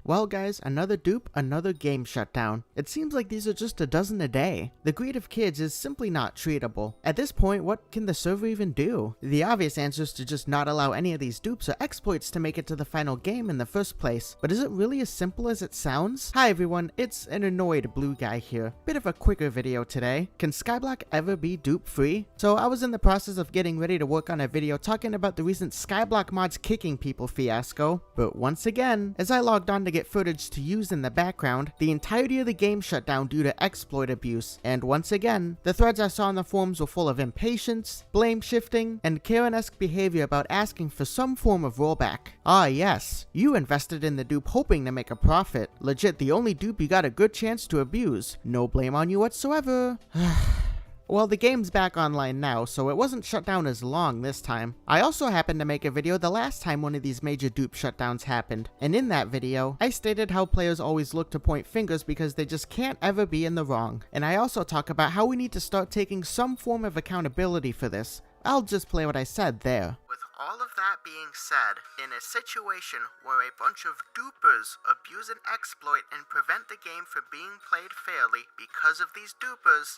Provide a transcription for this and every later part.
Well guys, another dupe, another game shutdown. It seems like these are just a dozen a day. The greed of kids is simply not treatable. At this point, what can the server even do? The obvious answer is to just not allow any of these dupes or exploits to make it to the final game in the first place. But is it really as simple as it sounds? Hi everyone, it's an annoyed blue guy here. Bit of a quicker video today. Can Skyblock ever be dupe free? So I was in the process of getting ready to work on a video talking about the recent Skyblock mods kicking people fiasco. But once again, as I logged on to get footage to use in the background, the entirety of the game shut down due to exploit abuse, and once again, the threads I saw on the forums were full of impatience, blame shifting, and Karen-esque behavior about asking for some form of rollback. Ah yes, you invested in the dupe hoping to make a profit. Legit the only dupe you got a good chance to abuse. No blame on you whatsoever. Well, the game's back online now, so it wasn't shut down as long this time. I also happened to make a video the last time one of these major dupe shutdowns happened, and in that video, I stated how players always look to point fingers because they just can't ever be in the wrong. And I also talk about how we need to start taking some form of accountability for this. I'll just play what I said there. With all of that being said, in a situation where a bunch of dupers abuse an exploit and prevent the game from being played fairly because of these dupers,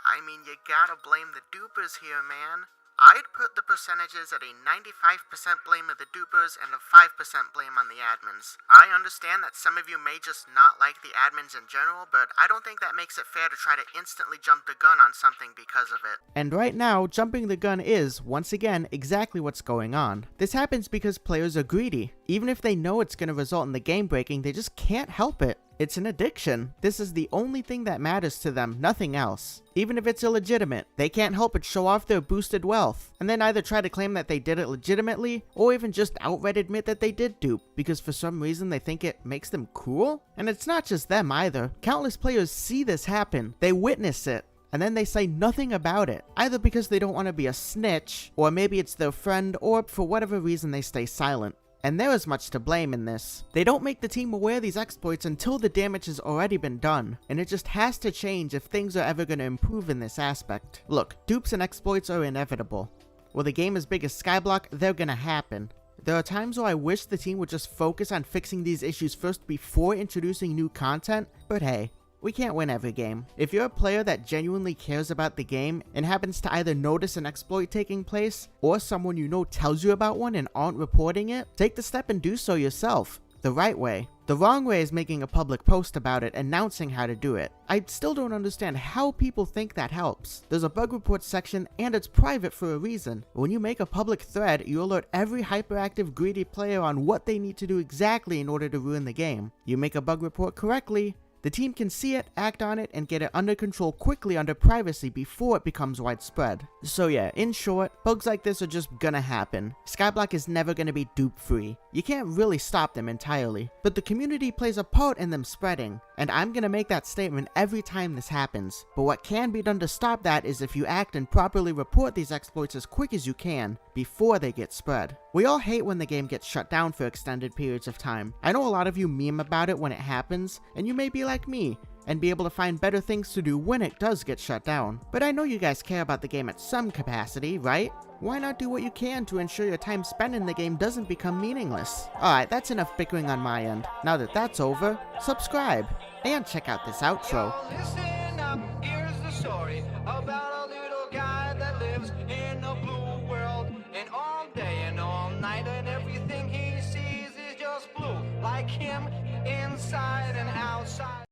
I mean, you gotta blame the dupers here, man. I'd put the percentages at a 95% blame of the dupers and a 5% blame on the admins. I understand that some of you may just not like the admins in general, but I don't think that makes it fair to try to instantly jump the gun on something because of it. And right now, jumping the gun is, once again, exactly what's going on. This happens because players are greedy. Even if they know it's going to result in the game breaking, they just can't help it. It's an addiction. This is the only thing that matters to them, nothing else. Even if it's illegitimate, they can't help but show off their boosted wealth, and then either try to claim that they did it legitimately, or even just outright admit that they did dupe, because for some reason they think it makes them cool? And it's not just them either. Countless players see this happen, they witness it, and then they say nothing about it, either because they don't want to be a snitch, or maybe it's their friend, or for whatever reason they stay silent. And there is much to blame in this. They don't make the team aware of these exploits until the damage has already been done, and it just has to change if things are ever going to improve in this aspect. Look, dupes and exploits are inevitable. With a game as big as Skyblock, they're gonna happen. There are times where I wish the team would just focus on fixing these issues first before introducing new content, but hey, we can't win every game. If you're a player that genuinely cares about the game and happens to either notice an exploit taking place, or someone you know tells you about one and aren't reporting it, take the step and do so yourself. The right way. The wrong way is making a public post about it, announcing how to do it. I still don't understand how people think that helps. There's a bug report section, and it's private for a reason. When you make a public thread, you alert every hyperactive greedy player on what they need to do exactly in order to ruin the game. You make a bug report correctly, the team can see it, act on it, and get it under control quickly under privacy before it becomes widespread. So yeah, in short, bugs like this are just gonna happen. Skyblock is never gonna be dupe free. You can't really stop them entirely, but the community plays a part in them spreading, and I'm gonna make that statement every time this happens. But what can be done to stop that is if you act and properly report these exploits as quick as you can, before they get spread. We all hate when the game gets shut down for extended periods of time. I know a lot of you meme about it when it happens, and you may be like me, and be able to find better things to do when it does get shut down. But I know you guys care about the game at some capacity, right? Why not do what you can to ensure your time spent in the game doesn't become meaningless? Alright, that's enough bickering on my end. Now that that's over, subscribe, and check out this outro. Listen up, here's the story about a little guy that lives in a blue world. And all day and all night and everything he sees is just blue. Like him, inside and outside.